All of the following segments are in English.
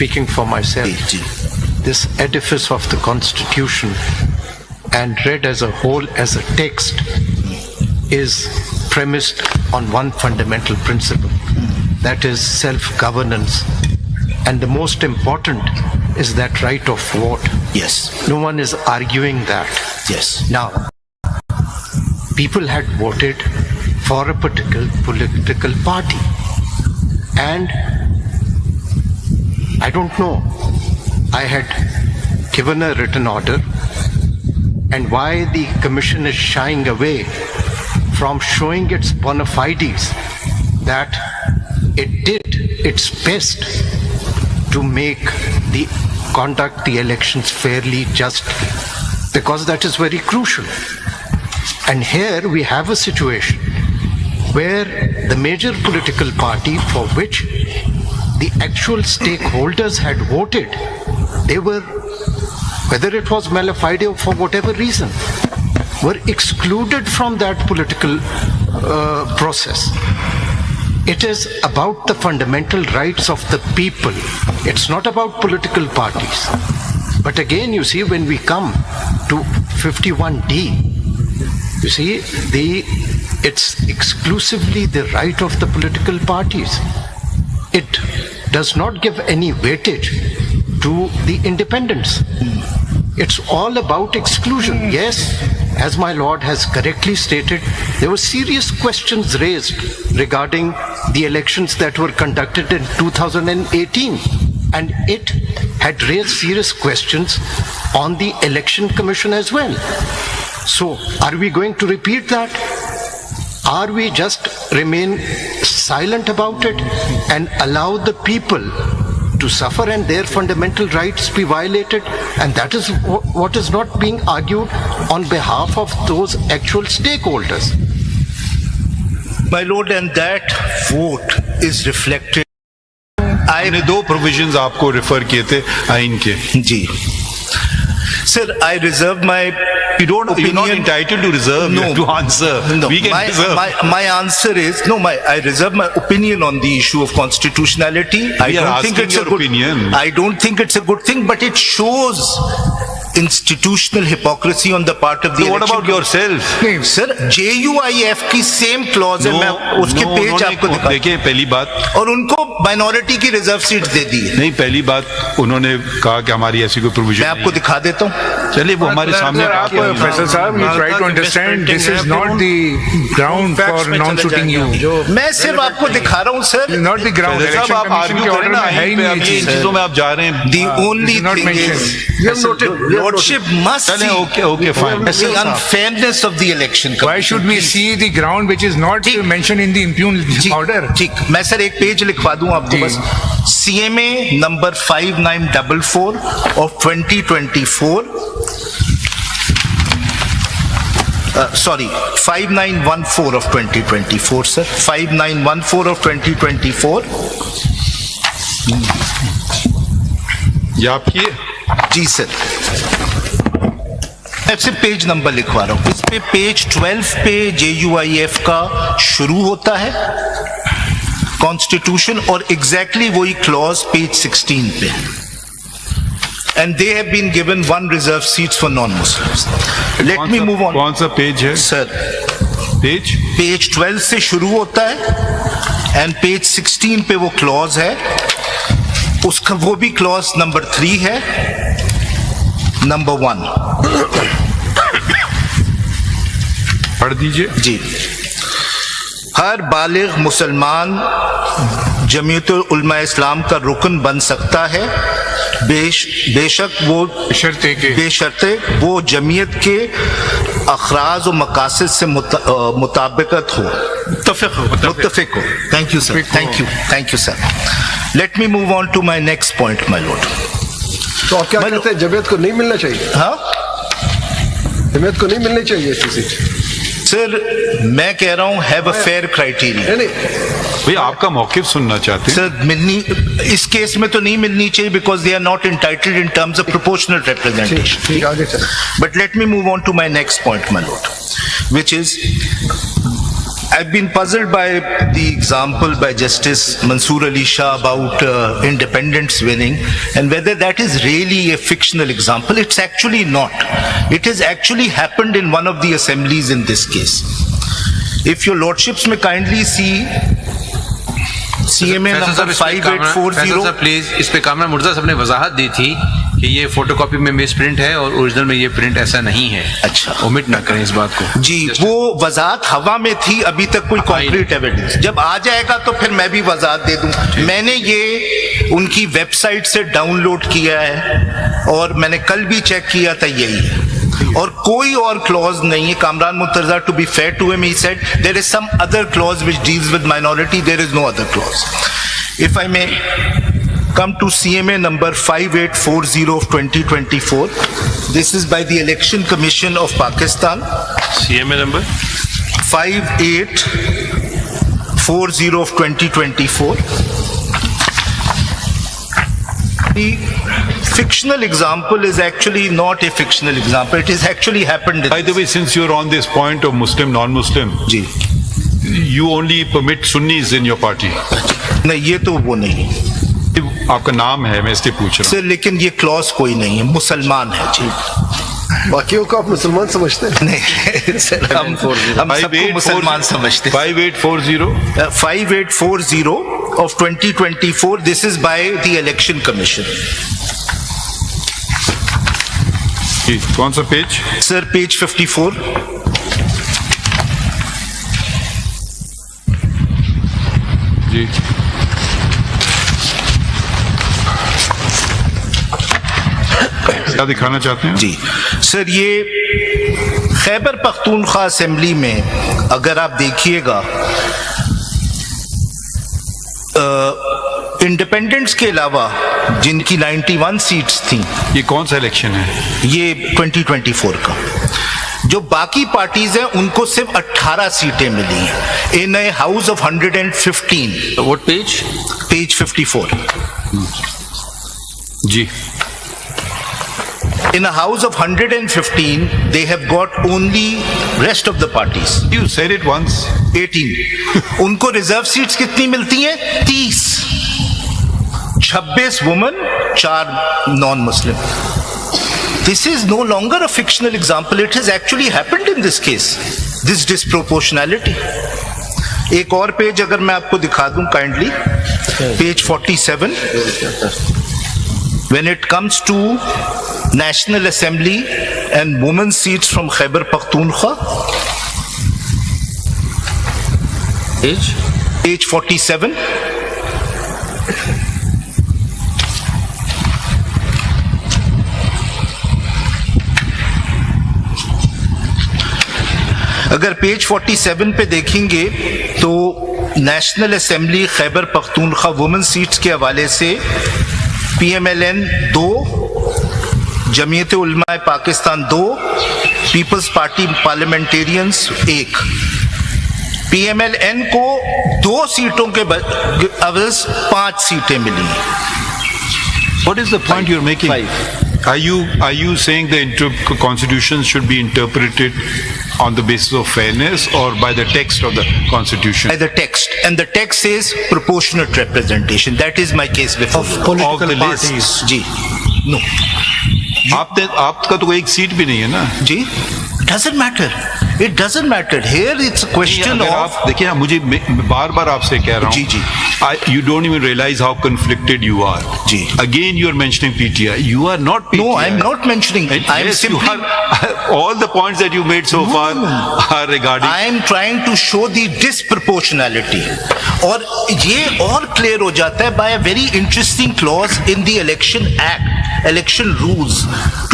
speaking for myself, this edifice of the Constitution, and read as a whole as a text, is premised on one fundamental principle, that is self-governance. And the most important is that right of vote. Yes. No one is arguing that. Yes. Now, people had voted for a particular political party. And I don't know, I had given a written order, and why the Commission is shying away from showing its bona fides that it did its best to conduct the elections fairly, just because that is very crucial. And here we have a situation where the major political party for which the actual stakeholders had voted, they were, whether it was mala fide or for whatever reason, were excluded from that political process. It is about the fundamental rights of the people. It's not about political parties. But again, you see, when we come to 51D, you see, it's exclusively the right of the political parties. It does not give any weightage to the independents. It's all about exclusion. Yes, as my Lord has correctly stated, there were serious questions raised regarding the elections that were conducted in 2018. And it had raised serious questions on the Election Commission as well. So, are we going to repeat that? Are we just remain silent about it and allow the people to suffer and their fundamental rights be violated? And that is what is not being argued on behalf of those actual stakeholders. My Lord, and that vote is reflected. मैंने दो provisions आपको refer किए थे आइन के. जी. Sir, I reserve my you're not entitled to reserve. No. You have to answer. No. We can reserve. My answer is no. I reserve my opinion on the issue of constitutionality. I don't think it's a good opinion. I don't think it's a good thing, but it shows institutional hypocrisy on the part of the so what about yourself? Sir, JUIF की same clause है, मैं उसके page आपको दिखा. देखिए, पहली बात, और उनको माइनॉरिटी की रिजर्व सीट दे दी है. नहीं, पहली बात उन्होंने कहा कि हमारी ऐसी कोई प्रोविजन. मैं आपको दिखा देता हूँ. चलिए, वो हमारे सामने. फैसल साहब, you try to understand this is not the ground for non-suiting you. मैं सिर्फ आपको दिखा रहा हूँ सर. Not the ground. साहब, आप आर्ग्यू करें ना, इन चीजों में आप जा रहे हैं. The only thing is Lordship must see fine. the unfairness of the election. Why should we see the ground which is not mentioned in the impugned order? ठीक, मैं सर एक पेज लिखवा दूं आपको बस. CMA number 5944 of 2024. Sorry, 5914 of 2024, sir. 5914 of 2024. ये आपकी? जी sir. मैं सिर्फ पेज नंबर लिखवा रहा हूँ. इस पे पेज 12 पे JUIF का शुरू होता है कॉन्स्टिट्यूशन, और एग्जैक्टली वही क्लॉज पेज 16 पे. And they have been given one reserve seats for non-Muslims. Let me move on. कौन सा पेज है? Sir, पेज 12 से शुरू होता है and पेज 16 पे वो क्लॉज है. उसका वो भी क्लॉज नंबर 3 है. नंबर 1 पढ़ दीजिए. जी. हर बालिग मुसलमान जमीयतुल उलमा इस्लाम का रुकन बन सकता है, बेशक वो बेशर्ते वो जमीयत के अखराज और मकासद से मुताबिकत हो, मुत्तफिक हो. Thank you sir. Thank you sir. Let me move on to my next point my lord. तो आप क्या कहते हैं, जमीयत को नहीं मिलना चाहिए? हाँ, जमीयत को नहीं मिलनी चाहिए ऐसी सीट? सर, मैं कह रहा हूँ हैव अ फेयर क्राइटेरिया. भैया, आपका मौकिफ सुनना चाहते हैं. सर, मिलनी इस केस में तो नहीं मिलनी चाहिए because they are not entitled in terms of proportional representation. But let me move on to my next point my lord, which is I've been puzzled by the example by Justice Mansoor Ali Shah about independents winning and whether that is really a fictional example. It's actually not. It has actually happened in one of the assemblies in this case. If your lordships may kindly see CMA number 5840. Please इस पे कामरान मुर्तज़ा साहब ने वजाहत दी थी कि ये photocopy में miss print है और ओरिजिनल में ये प्रिंट ऐसा नहीं है। अच्छा, ओमिट ना करें इस बात को। जी, वो वजाहत हवा में थी, अभी तक कोई कॉन्क्रीट एविडेंस। जब आ जाएगा तो फिर मैं भी वजाहत दे दूं। मैंने ये उनकी वेबसाइट से डाउनलोड किया है और मैंने कल भी चेक किया था, यही है और कोई और क्लॉज नहीं है। Kamran Murtaza, to be fair to him, he said there is some other clause which deals with minority, there is no other clause. If I may come to CMA number 5840 of 2024, this is by the Election Commission of Pakistan. CMA number 5840 of 2024. The fictional example is actually not a fictional example. It is actually happened. By the way, since you're on this point of Muslim, non-Muslim, जी, you only permit Sunnis in your party. नहीं, ये तो वो नहीं आपका नाम है, मैं इसलिए पूछ रहा सर, लेकिन ये क्लॉज कोई नहीं है, मुसलमान है जी। बाकियों को आप मुसलमान समझते हैं? नहीं सर, हम सबको मुसलमान समझते हैं। 5840 5840 of 2024. This is by the Election Commission. जी, कौन सा पेज? Sir, page 54. जी, क्या दिखाना चाहते हैं? जी सर, ये खैबर पख्तूनख्वा असेंबली में अगर आप देखिएगा, इंडिपेंडेंट्स के अलावा जिनकी 91 सीट्स थी, ये कौन सा इलेक्शन है? ये 2024 का, जो बाकी पार्टीज हैं उनको सिर्फ 18 सीटें मिली हैं in a house of 115. What page? Page 54. जी, In a house of 115, they have got only rest of the parties. you said it once. 18. उनको रिजर्व सीट्स कितनी मिलती हैं? 30. 26 women, 4 non Muslim. This is no longer a fictional example. It has actually happened in this case. This disproportionality. एक और page अगर मैं आपको दिखा दूं kindly, page 47. When it comes to National Assembly and women seats from Khyber Pakhtunkhwa, page 47. अगर page 47 पे देखेंगे तो national assembly Khyber Pakhtunkhwa women seats के हवाले से PMLN 2, Jamiat Ulema Pakistan 2, Peoples Party Parliamentarians 1. PMLN को 2 सीटों के अवज़ 5 सीटें मिली. What is the point you're making? 5. Are you saying the constitution should be interpreted on the basis of fairness or by the text of the constitution? By the text, and the text says proportionate representation. That is my case before. Of the list. Ji, no. आपका तो कोई एक seat भी नहीं है ना? जी, doesn't matter. It doesn't matter. Here it's a question अगर of. आप देखिए ना, मुझे बार बार आपसे कह रहा हूँ. जी, जी. You don't even realize how conflicted you are. Ji. Again, you are mentioning PTI. You are not PTI. No, I'm not mentioning. I'm Yes, simply. you are, all the points that you made so far are regarding. I am trying to show the disproportionality. और ये और clear हो जाता है by a very interesting clause in the Election Act, Election Rules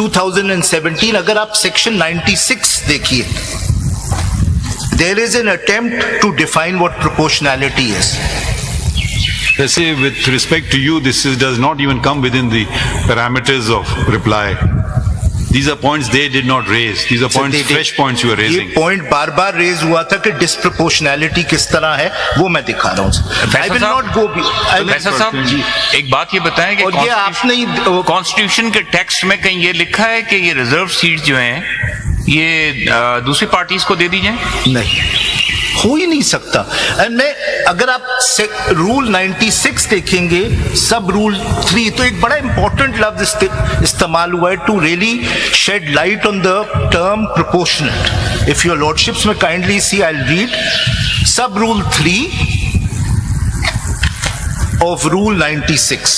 2017. अगर आप Section 96 देखिए, there is an attempt to define what proportionality is. Let's say, with respect to you, does not even come within the parameters of reply. These are points they did not raise. These are points, fresh points you are raising. ये point बार बार raise हुआ था कि disproportionality किस तरह है, वो मैं दिखा रहा हूँ. I will not go. Faisal साहब, एक बात ये बताएं कि और ये आपने कॉन्स्टिट्यूशन के टेक्स्ट में कहीं ये लिखा है कि ये रिजर्व सीट जो हैं ये दूसरी पार्टीज को दे दी जाए? नहीं, हो ही नहीं सकता। एंड मैं अगर आप रूल 96 देखेंगे सब रूल 3, तो एक बड़ा इंपॉर्टेंट लफ्ज इस्तेमाल हुआ है to really shed light on the term proportionate. If your lordships may kindly see, I will read sub rule 3 of Rule 96.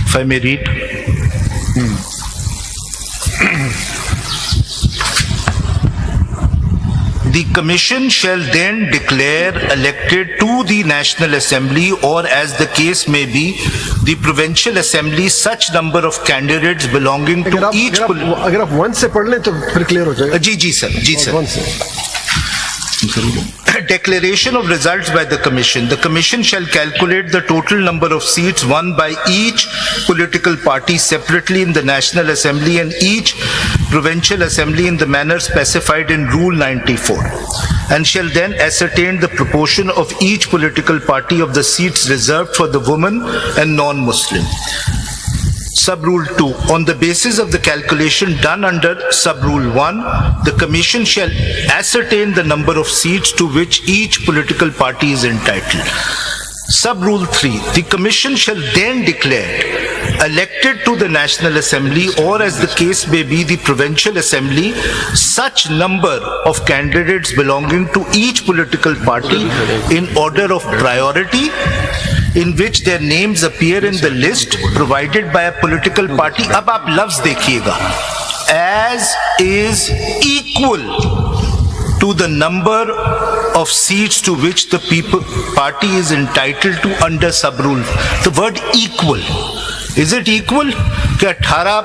If I may read. The Commission shall then declare elected to the National Assembly or as the case may be, the Provincial Assembly such number of candidates belonging to each. अगर आप 1 से पढ़ लें तो फिर clear हो जाएगा। जी sir, जी sir. 1 से Declaration of results by the Commission. The Commission shall calculate the total number of seats won by each political party separately in the National Assembly and each Provincial Assembly in the manner specified in Rule 94, and shall then ascertain the proportion of each political party of the seats reserved for the women and non-Muslim. Sub-Rule 2. On the basis of the calculation done under Sub-Rule 1, the Commission shall ascertain the number of seats to which each political party is entitled. Sub-Rule 3. The Commission shall then declare elected to the National Assembly or as the case may be the Provincial Assembly such number of candidates belonging to each political party in order of priority in which their names appear in the list provided by a political party. अब आप लफ्ज देखिएगा, as is equal to the number of seats to which the party is entitled to under sub-rule. The word equal. Is it equal? कि 18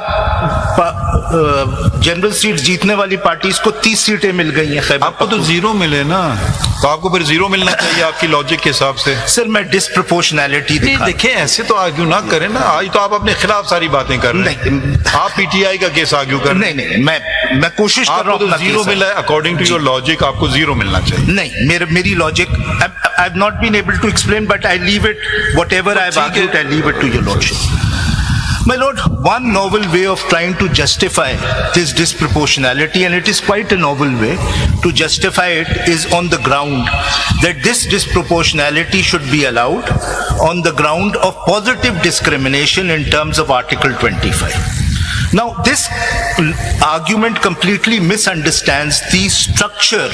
general seat जीतने वाली parties को 30 सीटें मिल गई हैं। आपको तो 0 मिले ना, तो आपको फिर 0 मिलना चाहिए आपकी लॉजिक के हिसाब से। सर मैं डिस्प्रपोर्शनैलिटी देखें, ऐसे तो आर्ग्यू ना करें ना। आज तो आप अपने खिलाफ सारी बातें कर रहे हैं। आप पीटीआई का केस आर्ग्यू कर रहे हैं। नहीं, मैं कोशिश कर रहा हूँ। 0 मिला है अकॉर्डिंग टू योर लॉजिक, आपको 0 मिलना चाहिए। नहीं, मेरी logic I have not been able to explain, but I leave it whatever I have argued, I leave it to your lordship. My lord, one novel way of trying to justify this disproportionality, and it is quite a novel way to justify it, is on the ground that this disproportionality should be allowed on the ground of positive discrimination in terms of Article 25. Now, this argument completely misunderstands the structure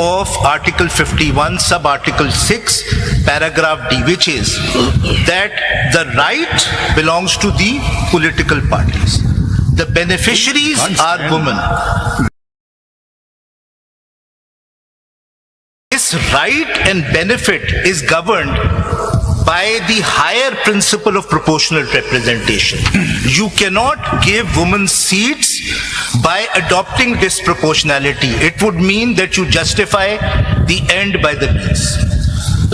of Article 51, sub-Article 6, paragraph D, which is that the right belongs to the political parties. The beneficiaries are women. This right and benefit is governed by the higher principle of proportional representation. You cannot give women seats by adopting disproportionality. It would mean that you justify the end by the means.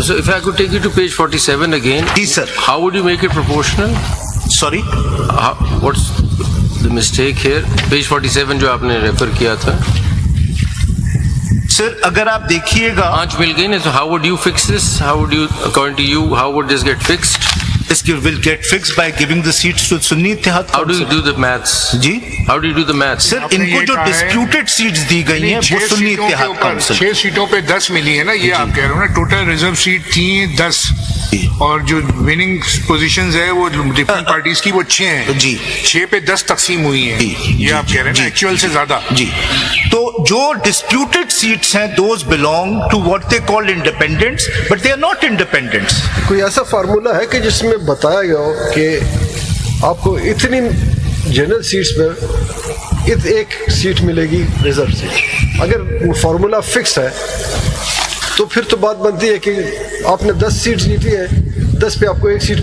So if I could take you to page 47 again. Yes, sir. How would you make it proportional? Sorry? What's the mistake here? Page 47 जो आपने refer किया था. Sir अगर आप देखिएगा 5 मिल गई ना, so how would you fix this? How would you, according to you, how would this get fixed? This will get fixed by giving the seats to Sunni Ittihad Council. How do you do the maths? जी? How do you do the maths? Sir इनको जो disputed seats दी गई हैं वो सुन्नी इत्तेहाद council 6 सीटों पे 10 मिली है ना, ये आप कह रहे हो ना. टोटल रिजर्व सीट थी 10 और जो विनिंग पोजीशंस है वो डिफरेंट पार्टीज की वो 6 हैं जी. 6 पे 10 तकसीम हुई हैं. ये आप कह रहे हैं ना एक्चुअल से ज्यादा. जी. तो जो डिस्प्यूटेड सीट्स हैं those belong to what they call independents, but they are not independents. कोई ऐसा फार्मूला है कि जिसमें बताया गया हो कि आपको इतनी जनरल सीट्स पर एक सीट मिलेगी रिजर्व सीट? अगर फार्मूला फिक्स है तो फिर तो बात बनती है कि आपने 10 सीट जीती है, 10 पे आपको 1 सीट